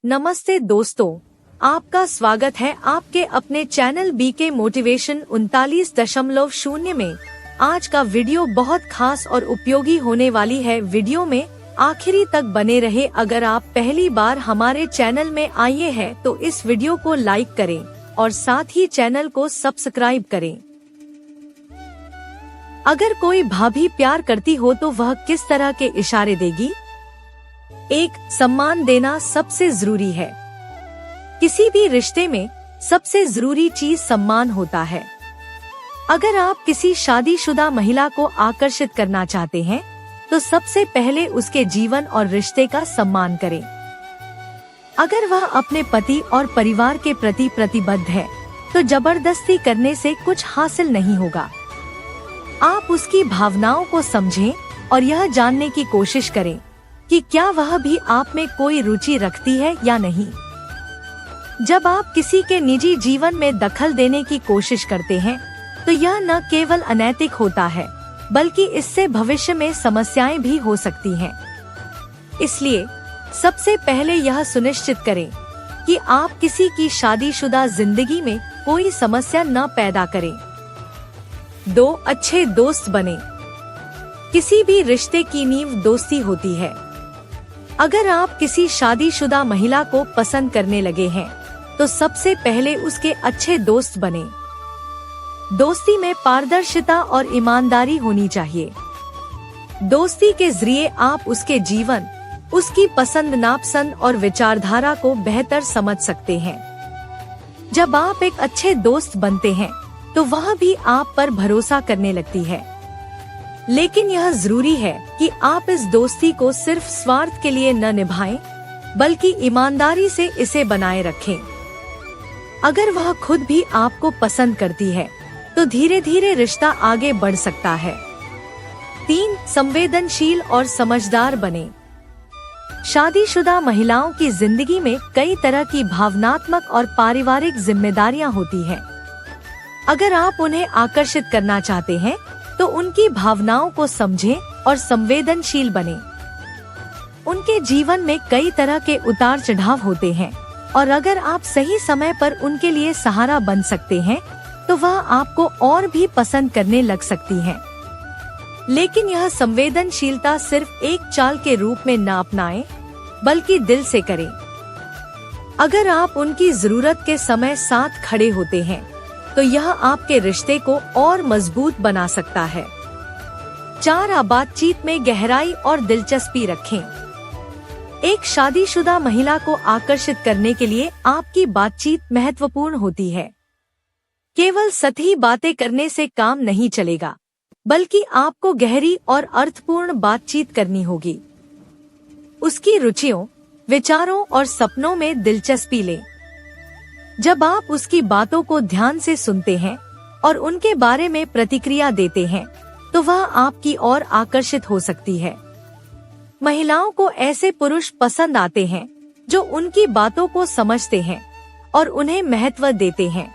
नमस्ते दोस्तों, आपका स्वागत है आपके अपने चैनल बीके मोटिवेशन 39.0 में। आज का वीडियो बहुत खास और उपयोगी होने वाली है। वीडियो में आखिरी तक बने रहे। अगर आप पहली बार हमारे चैनल में आए हैं तो इस वीडियो को लाइक करें और साथ ही चैनल को सब्सक्राइब करें। अगर कोई भाभी प्यार करती हो तो वह किस तरह के इशारे देगी? 1. सम्मान देना सबसे जरूरी है। किसी भी रिश्ते में सबसे जरूरी चीज सम्मान होता है। अगर आप किसी शादीशुदा महिला को आकर्षित करना चाहते हैं तो सबसे पहले उसके जीवन और रिश्ते का सम्मान करें। अगर वह अपने पति और परिवार के प्रति प्रतिबद्ध है तो जबरदस्ती करने से कुछ हासिल नहीं होगा। आप उसकी भावनाओं को समझें और यह जानने की कोशिश करें कि क्या वह भी आप में कोई रुचि रखती है या नहीं। जब आप किसी के निजी जीवन में दखल देने की कोशिश करते हैं तो यह न केवल अनैतिक होता है बल्कि इससे भविष्य में समस्याएं भी हो सकती हैं। इसलिए सबसे पहले यह सुनिश्चित करें कि आप किसी की शादीशुदा जिंदगी में कोई समस्या न पैदा करें। 2. अच्छे दोस्त बने। किसी भी रिश्ते की नींव दोस्ती होती है। अगर आप किसी शादीशुदा महिला को पसंद करने लगे हैं तो सबसे पहले उसके अच्छे दोस्त बने। दोस्ती में पारदर्शिता और ईमानदारी होनी चाहिए। दोस्ती के जरिए आप उसके जीवन, उसकी पसंद नापसंद और विचारधारा को बेहतर समझ सकते हैं। जब आप एक अच्छे दोस्त बनते हैं तो वह भी आप पर भरोसा करने लगती है। लेकिन यह जरूरी है कि आप इस दोस्ती को सिर्फ स्वार्थ के लिए न निभाएं, बल्कि ईमानदारी से इसे बनाए रखें। अगर वह खुद भी आपको पसंद करती है तो धीरे धीरे रिश्ता आगे बढ़ सकता है। 3. संवेदनशील और समझदार बने। शादीशुदा महिलाओं की जिंदगी में कई तरह की भावनात्मक और पारिवारिक जिम्मेदारियां होती हैं। अगर आप उन्हें आकर्षित करना चाहते हैं तो उनकी भावनाओं को समझें और संवेदनशील बने। उनके जीवन में कई तरह के उतार चढ़ाव होते हैं और अगर आप सही समय पर उनके लिए सहारा बन सकते हैं तो वह आपको और भी पसंद करने लग सकती हैं। लेकिन यह संवेदनशीलता सिर्फ एक चाल के रूप में न अपनाएं, बल्कि दिल से करें। अगर आप उनकी जरूरत के समय साथ खड़े होते हैं तो यह आपके रिश्ते को और मजबूत बना सकता है। 4. बातचीत में गहराई और दिलचस्पी रखें। एक शादीशुदा महिला को आकर्षित करने के लिए आपकी बातचीत महत्वपूर्ण होती है। केवल सतही बातें करने से काम नहीं चलेगा, बल्कि आपको गहरी और अर्थपूर्ण बातचीत करनी होगी। उसकी रुचियों, विचारों और सपनों में दिलचस्पी लें। जब आप उसकी बातों को ध्यान से सुनते हैं और उनके बारे में प्रतिक्रिया देते हैं तो वह आपकी ओर आकर्षित हो सकती है। महिलाओं को ऐसे पुरुष पसंद आते हैं जो उनकी बातों को समझते हैं और उन्हें महत्व देते हैं।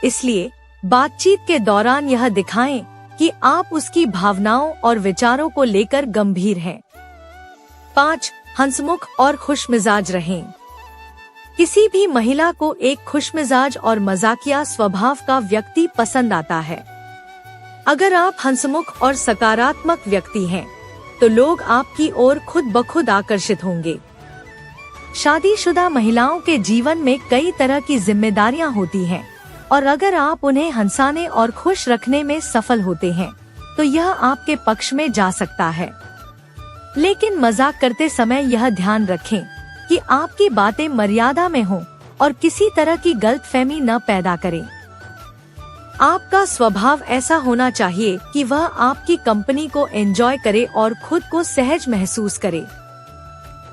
इसलिए बातचीत के दौरान यह दिखाएं कि आप उसकी भावनाओं और विचारों को लेकर गंभीर हैं। 5. हंसमुख और खुशमिजाज रहें। किसी भी महिला को एक खुशमिजाज और मजाकिया स्वभाव का व्यक्ति पसंद आता है। अगर आप हंसमुख और सकारात्मक व्यक्ति हैं तो लोग आपकी ओर खुद ब खुद आकर्षित होंगे। शादीशुदा महिलाओं के जीवन में कई तरह की जिम्मेदारियां होती हैं और अगर आप उन्हें हंसाने और खुश रखने में सफल होते हैं तो यह आपके पक्ष में जा सकता है। लेकिन मजाक करते समय यह ध्यान रखें कि आपकी बातें मर्यादा में हों और किसी तरह की गलतफहमी न पैदा करें। आपका स्वभाव ऐसा होना चाहिए कि वह आपकी कंपनी को एंजॉय करे और खुद को सहज महसूस करे।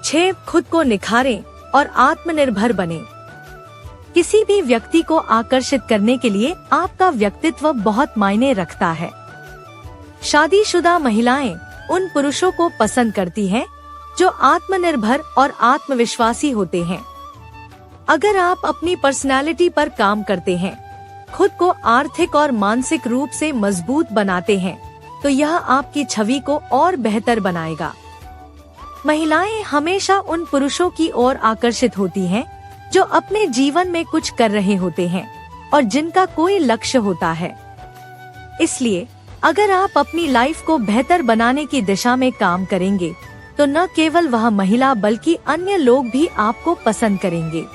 6. खुद को निखारें और आत्मनिर्भर बने। किसी भी व्यक्ति को आकर्षित करने के लिए आपका व्यक्तित्व बहुत मायने रखता है। शादीशुदा महिलाएं उन पुरुषों को पसंद करती हैं जो आत्मनिर्भर और आत्मविश्वासी होते हैं। अगर आप अपनी पर्सनालिटी पर काम करते हैं, खुद को आर्थिक और मानसिक रूप से मजबूत बनाते हैं, तो यह आपकी छवि को और बेहतर बनाएगा। महिलाएं हमेशा उन पुरुषों की ओर आकर्षित होती हैं जो अपने जीवन में कुछ कर रहे होते हैं और जिनका कोई लक्ष्य होता है। इसलिए अगर आप अपनी लाइफ को बेहतर बनाने की दिशा में काम करेंगे तो न केवल वह महिला बल्कि अन्य लोग भी आपको पसंद करेंगे।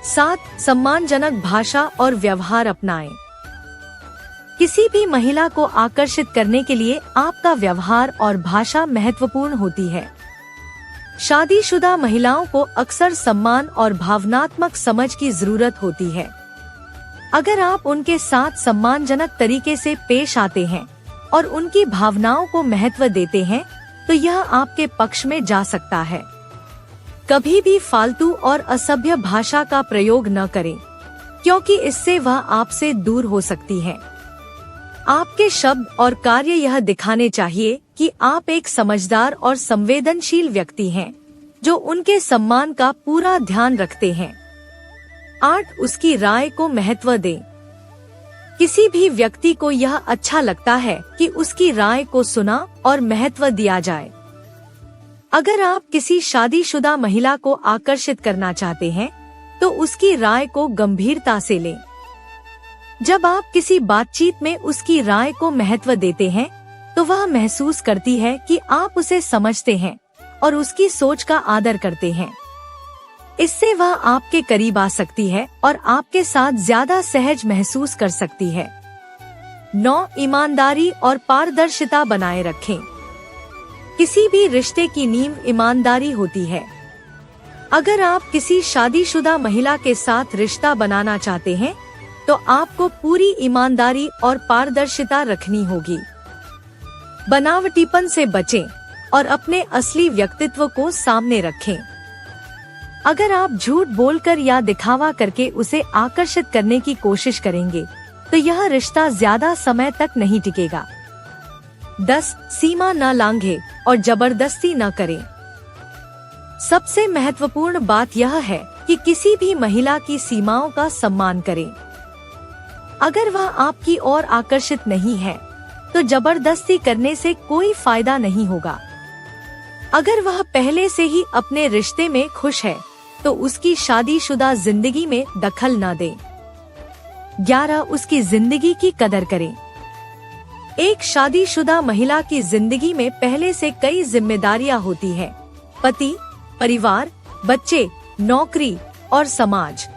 7. सम्मानजनक भाषा और व्यवहार अपनाएं। किसी भी महिला को आकर्षित करने के लिए आपका व्यवहार और भाषा महत्वपूर्ण होती है। शादीशुदा महिलाओं को अक्सर सम्मान और भावनात्मक समझ की जरूरत होती है। अगर आप उनके साथ सम्मानजनक तरीके से पेश आते हैं और उनकी भावनाओं को महत्व देते हैं तो यह आपके पक्ष में जा सकता है। कभी भी फालतू और असभ्य भाषा का प्रयोग न करें, क्योंकि इससे वह आपसे दूर हो सकती है। आपके शब्द और कार्य यह दिखाने चाहिए कि आप एक समझदार और संवेदनशील व्यक्ति हैं, जो उनके सम्मान का पूरा ध्यान रखते हैं। 8. उसकी राय को महत्व दें। किसी भी व्यक्ति को यह अच्छा लगता है कि उसकी राय को सुना और महत्व दिया जाए। अगर आप किसी शादीशुदा महिला को आकर्षित करना चाहते हैं, तो उसकी राय को गंभीरता से लें। जब आप किसी बातचीत में उसकी राय को महत्व देते हैं, तो वह महसूस करती है कि आप उसे समझते हैं और उसकी सोच का आदर करते हैं। इससे वह आपके करीब आ सकती है और आपके साथ ज्यादा सहज महसूस कर सकती है। 9. ईमानदारी और पारदर्शिता बनाए रखें। किसी भी रिश्ते की नींव ईमानदारी होती है। अगर आप किसी शादीशुदा महिला के साथ रिश्ता बनाना चाहते हैं, तो आपको पूरी ईमानदारी और पारदर्शिता रखनी होगी। बनावटीपन से बचें और अपने असली व्यक्तित्व को सामने रखें। अगर आप झूठ बोलकर या दिखावा करके उसे आकर्षित करने की कोशिश करेंगे, तो यह रिश्ता ज्यादा समय तक नहीं टिकेगा। 10. सीमा न लांघे और जबरदस्ती न करें। सबसे महत्वपूर्ण बात यह है कि किसी भी महिला की सीमाओं का सम्मान करें। अगर वह आपकी ओर आकर्षित नहीं है, तो जबरदस्ती करने से कोई फायदा नहीं होगा। अगर वह पहले से ही अपने रिश्ते में खुश है, तो उसकी शादीशुदा जिंदगी में दखल न दें। 11. उसकी जिंदगी की कदर करें। एक शादीशुदा महिला की जिंदगी में पहले से कई जिम्मेदारियां होती है: पति, परिवार, बच्चे, नौकरी और समाज।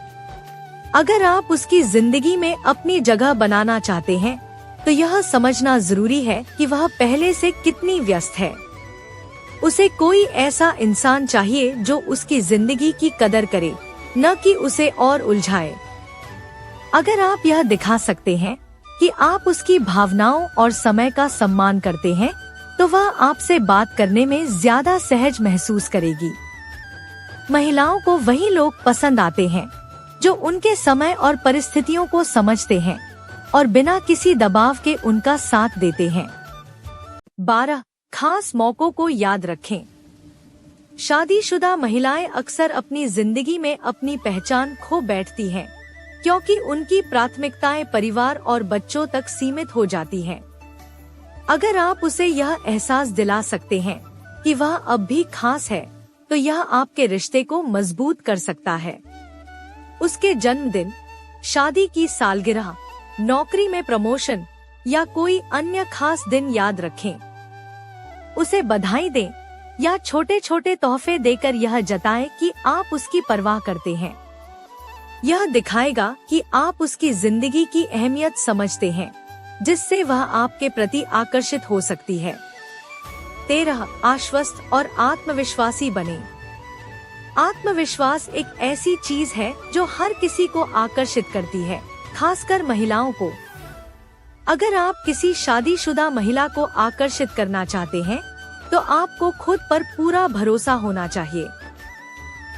अगर आप उसकी जिंदगी में अपनी जगह बनाना चाहते हैं, तो यह समझना जरूरी है कि वह पहले से कितनी व्यस्त है। उसे कोई ऐसा इंसान चाहिए जो उसकी जिंदगी की कदर करे, न कि उसे और उलझाए। अगर आप यह दिखा सकते हैं कि आप उसकी भावनाओं और समय का सम्मान करते हैं, तो वह आपसे बात करने में ज्यादा सहज महसूस करेगी। महिलाओं को वही लोग पसंद आते हैं जो उनके समय और परिस्थितियों को समझते हैं और बिना किसी दबाव के उनका साथ देते हैं। 12. खास मौकों को याद रखें। शादीशुदा महिलाएं अक्सर अपनी जिंदगी में अपनी पहचान खो बैठती हैं, क्योंकि उनकी प्राथमिकताएं परिवार और बच्चों तक सीमित हो जाती हैं। अगर आप उसे यह एहसास दिला सकते हैं कि वह अब भी खास है, तो यह आपके रिश्ते को मजबूत कर सकता है। उसके जन्मदिन, शादी की सालगिरह, नौकरी में प्रमोशन या कोई अन्य खास दिन याद रखें। उसे बधाई दें या छोटे छोटे तोहफे देकर यह जताएं कि आप उसकी परवाह करते हैं। यह दिखाएगा कि आप उसकी जिंदगी की अहमियत समझते हैं, जिससे वह आपके प्रति आकर्षित हो सकती है। 13. आश्वस्त और आत्मविश्वासी बने। आत्मविश्वास एक ऐसी चीज है जो हर किसी को आकर्षित करती है, खासकर महिलाओं को। अगर आप किसी शादीशुदा महिला को आकर्षित करना चाहते हैं, तो आपको खुद पर पूरा भरोसा होना चाहिए।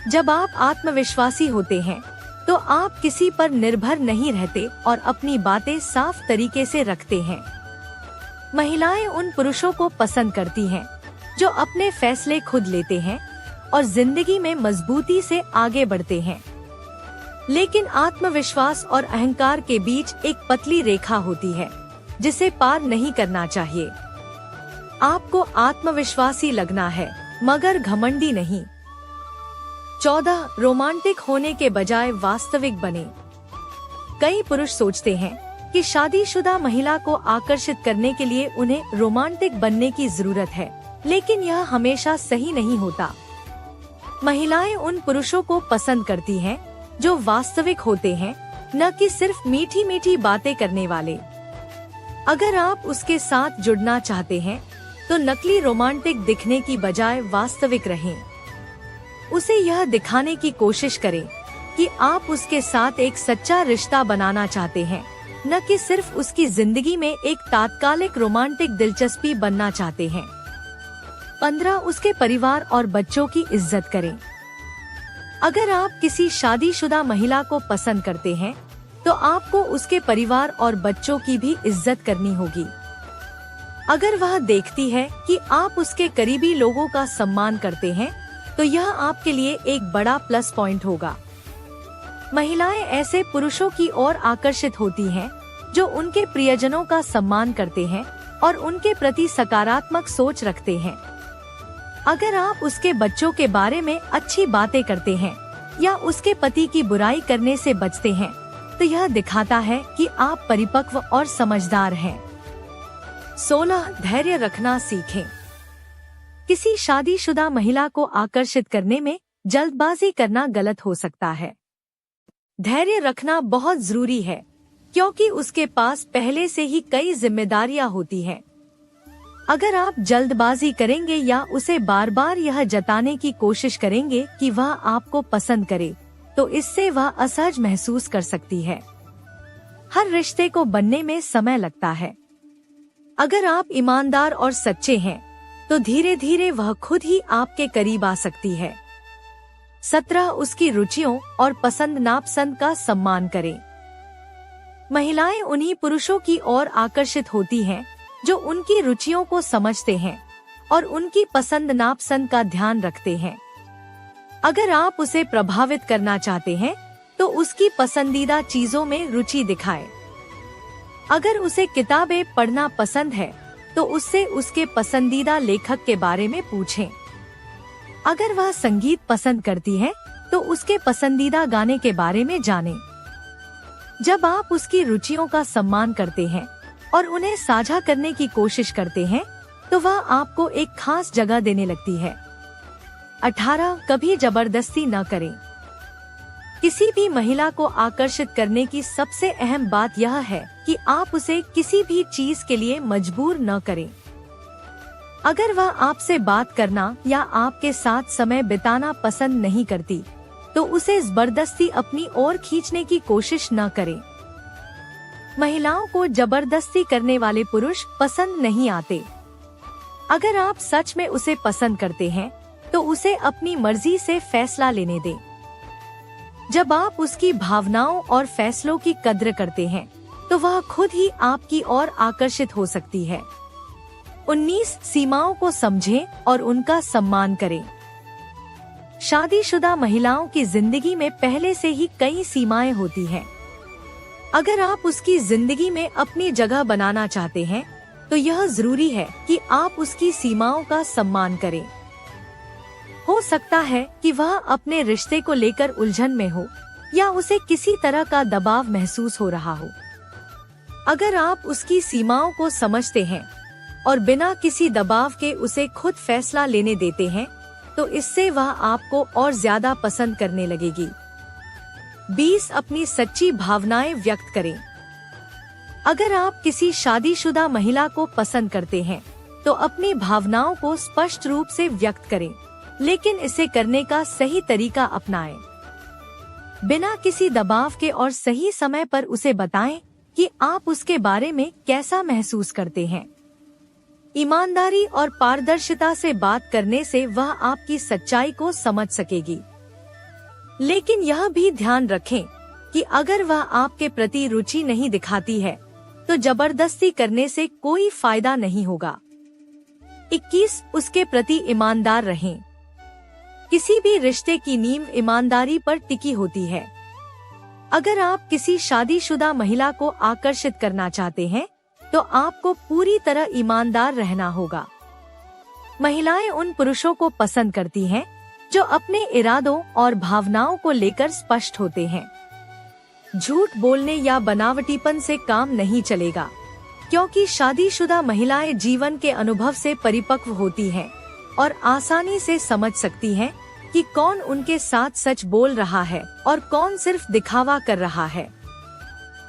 जब आप आत्मविश्वासी होते हैं, तो आप किसी पर निर्भर नहीं रहते और अपनी बातें साफ तरीके से रखते हैं। महिलाएं उन पुरुषों को पसंद करती हैं जो अपने फैसले खुद लेते हैं और जिंदगी में मजबूती से आगे बढ़ते हैं। लेकिन आत्मविश्वास और अहंकार के बीच एक पतली रेखा होती है, जिसे पार नहीं करना चाहिए। आपको आत्मविश्वासी लगना है, मगर घमंडी नहीं। 14 रोमांटिक होने के बजाय वास्तविक बने। कई पुरुष सोचते हैं कि शादीशुदा महिला को आकर्षित करने के लिए उन्हें रोमांटिक बनने की जरूरत है, लेकिन यह हमेशा सही नहीं होता। महिलाएं उन पुरुषों को पसंद करती हैं जो वास्तविक होते हैं, न कि सिर्फ मीठी मीठी बातें करने वाले। अगर आप उसके साथ जुड़ना चाहते हैं तो नकली रोमांटिक दिखने की बजाय वास्तविक रहें। उसे यह दिखाने की कोशिश करें कि आप उसके साथ एक सच्चा रिश्ता बनाना चाहते हैं, न कि सिर्फ उसकी जिंदगी में एक तात्कालिक रोमांटिक दिलचस्पी बनना चाहते हैं। 15 उसके परिवार और बच्चों की इज्जत करें। अगर आप किसी शादीशुदा महिला को पसंद करते हैं तो आपको उसके परिवार और बच्चों की भी इज्जत करनी होगी। अगर वह देखती है कि आप उसके करीबी लोगों का सम्मान करते हैं तो यह आपके लिए एक बड़ा प्लस पॉइंट होगा। महिलाएं ऐसे पुरुषों की ओर आकर्षित होती हैं जो उनके प्रियजनों का सम्मान करते हैं और उनके प्रति सकारात्मक सोच रखते हैं। अगर आप उसके बच्चों के बारे में अच्छी बातें करते हैं या उसके पति की बुराई करने से बचते हैं तो यह दिखाता है कि आप परिपक्व और समझदार हैं। 16 धैर्य रखना सीखें। किसी शादीशुदा महिला को आकर्षित करने में जल्दबाजी करना गलत हो सकता है। धैर्य रखना बहुत जरूरी है क्योंकि उसके पास पहले से ही कई जिम्मेदारियां होती हैं। अगर आप जल्दबाजी करेंगे या उसे बार बार यह जताने की कोशिश करेंगे कि वह आपको पसंद करे, तो इससे वह असहज महसूस कर सकती है। हर रिश्ते को बनने में समय लगता है। अगर आप ईमानदार और सच्चे हैं, तो धीरे धीरे वह खुद ही आपके करीब आ सकती है। 17 उसकी रुचियों और पसंद नापसंद का सम्मान करें। महिलाएं उन्हीं पुरुषों की ओर आकर्षित होती हैं जो उनकी रुचियों को समझते हैं और उनकी पसंद नापसंद का ध्यान रखते हैं। अगर आप उसे प्रभावित करना चाहते हैं तो उसकी पसंदीदा चीजों में रुचि दिखाएं। अगर उसे किताबें पढ़ना पसंद है तो उससे उसके पसंदीदा लेखक के बारे में पूछें। अगर वह संगीत पसंद करती है तो उसके पसंदीदा गाने के बारे में जानें। जब आप उसकी रुचियों का सम्मान करते हैं और उन्हें साझा करने की कोशिश करते हैं तो वह आपको एक खास जगह देने लगती है। 18 कभी जबरदस्ती न करें। किसी भी महिला को आकर्षित करने की सबसे अहम बात यह है कि आप उसे किसी भी चीज के लिए मजबूर न करें। अगर वह आपसे बात करना या आपके साथ समय बिताना पसंद नहीं करती, तो उसे जबरदस्ती अपनी ओर खींचने की कोशिश न करें। महिलाओं को जबरदस्ती करने वाले पुरुष पसंद नहीं आते। अगर आप सच में उसे पसंद करते हैं, तो उसे अपनी मर्जी से फैसला लेने दें। जब आप उसकी भावनाओं और फैसलों की कद्र करते हैं, तो वह खुद ही आपकी ओर आकर्षित हो सकती है। 19 सीमाओं को समझें और उनका सम्मान करें। शादीशुदा महिलाओं की जिंदगी में पहले से ही कई सीमाएं होती हैं। अगर आप उसकी जिंदगी में अपनी जगह बनाना चाहते हैं, तो यह जरूरी है कि आप उसकी सीमाओं का सम्मान करें। हो सकता है कि वह अपने रिश्ते को लेकर उलझन में हो या उसे किसी तरह का दबाव महसूस हो रहा हो। अगर आप उसकी सीमाओं को समझते हैं और बिना किसी दबाव के उसे खुद फैसला लेने देते हैं, तो इससे वह आपको और ज्यादा पसंद करने लगेगी। 20 अपनी सच्ची भावनाएं व्यक्त करें। अगर आप किसी शादीशुदा महिला को पसंद करते हैं, तो अपनी भावनाओं को स्पष्ट रूप से व्यक्त करें, लेकिन इसे करने का सही तरीका अपनाएं। बिना किसी दबाव के और सही समय पर उसे बताएं कि आप उसके बारे में कैसा महसूस करते हैं। ईमानदारी और पारदर्शिता से बात करने से वह आपकी सच्चाई को समझ सकेगी। लेकिन यह भी ध्यान रखें कि अगर वह आपके प्रति रुचि नहीं दिखाती है, तो जबरदस्ती करने से कोई फायदा नहीं होगा। 21 उसके प्रति ईमानदार रहें। किसी भी रिश्ते की नींव ईमानदारी पर टिकी होती है। अगर आप किसी शादीशुदा महिला को आकर्षित करना चाहते हैं, तो आपको पूरी तरह ईमानदार रहना होगा। महिलाएं उन पुरुषों को पसंद करती हैं जो अपने इरादों और भावनाओं को लेकर स्पष्ट होते हैं। झूठ बोलने या बनावटीपन से काम नहीं चलेगा, क्योंकि शादीशुदा महिलाएं जीवन के अनुभव से परिपक्व होती हैं और आसानी से समझ सकती हैं कि कौन उनके साथ सच बोल रहा है और कौन सिर्फ दिखावा कर रहा है।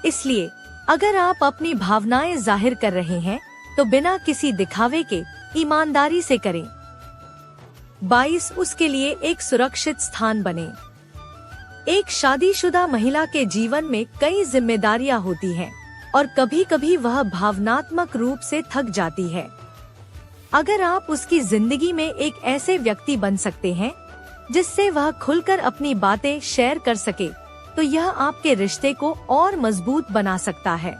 इसलिए अगर आप अपनी भावनाएं जाहिर कर रहे हैं तो बिना किसी दिखावे के ईमानदारी से करें। 22 उसके लिए एक सुरक्षित स्थान बने। एक शादीशुदा महिला के जीवन में कई जिम्मेदारियां होती हैं और कभी कभी वह भावनात्मक रूप से थक जाती है। अगर आप उसकी जिंदगी में एक ऐसे व्यक्ति बन सकते हैं जिससे वह खुलकर अपनी बातें शेयर कर सके, तो यह आपके रिश्ते को और मजबूत बना सकता है।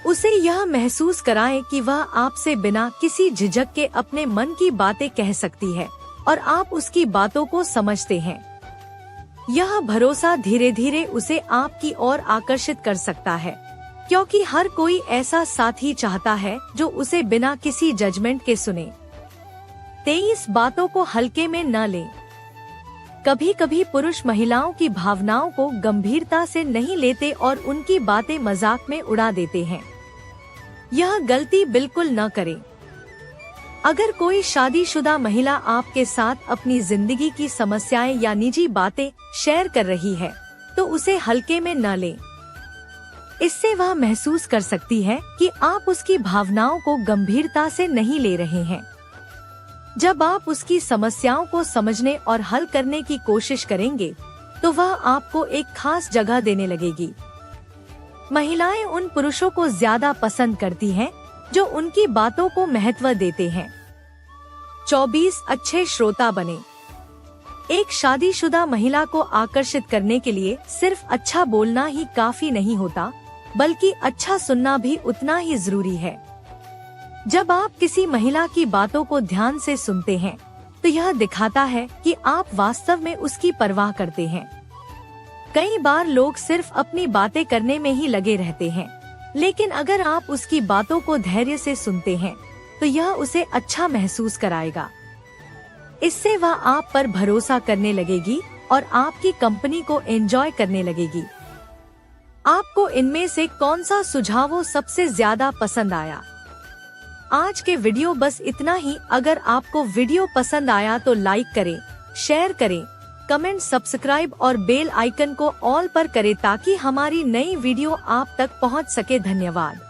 उसे यह महसूस कराएं कि वह आपसे बिना किसी झिझक के अपने मन की बातें कह सकती है और आप उसकी बातों को समझते हैं। यह भरोसा धीरे धीरे उसे आपकी ओर आकर्षित कर सकता है, क्योंकि हर कोई ऐसा साथी चाहता है जो उसे बिना किसी जजमेंट के सुने। 23 बातों को हल्के में न लें। कभी कभी पुरुष महिलाओं की भावनाओं को गंभीरता से नहीं लेते और उनकी बातें मजाक में उड़ा देते हैं। यह गलती बिल्कुल न करें। अगर कोई शादीशुदा महिला आपके साथ अपनी जिंदगी की समस्याएं या निजी बातें शेयर कर रही है, तो उसे हल्के में न लें। इससे वह महसूस कर सकती है कि आप उसकी भावनाओं को गंभीरता से नहीं ले रहे हैं। जब आप उसकी समस्याओं को समझने और हल करने की कोशिश करेंगे, तो वह आपको एक खास जगह देने लगेगी। महिलाएं उन पुरुषों को ज्यादा पसंद करती हैं जो उनकी बातों को महत्व देते हैं। 24 अच्छे श्रोता बने। एक शादीशुदा महिला को आकर्षित करने के लिए सिर्फ अच्छा बोलना ही काफी नहीं होता, बल्कि अच्छा सुनना भी उतना ही जरूरी है। जब आप किसी महिला की बातों को ध्यान से सुनते हैं, तो यह दिखाता है कि आप वास्तव में उसकी परवाह करते हैं। कई बार लोग सिर्फ अपनी बातें करने में ही लगे रहते हैं, लेकिन अगर आप उसकी बातों को धैर्य से सुनते हैं, तो यह उसे अच्छा महसूस कराएगा। इससे वह आप पर भरोसा करने लगेगी और आपकी कंपनी को एंजॉय करने लगेगी। आपको इनमें से कौन सा सुझाव सबसे ज्यादा पसंद आया? आज के वीडियो बस इतना ही। अगर आपको वीडियो पसंद आया तो लाइक करें, शेयर करें, कमेंट, सब्सक्राइब और बेल आइकन को ऑल पर करें ताकि हमारी नई वीडियो आप तक पहुंच सके। धन्यवाद।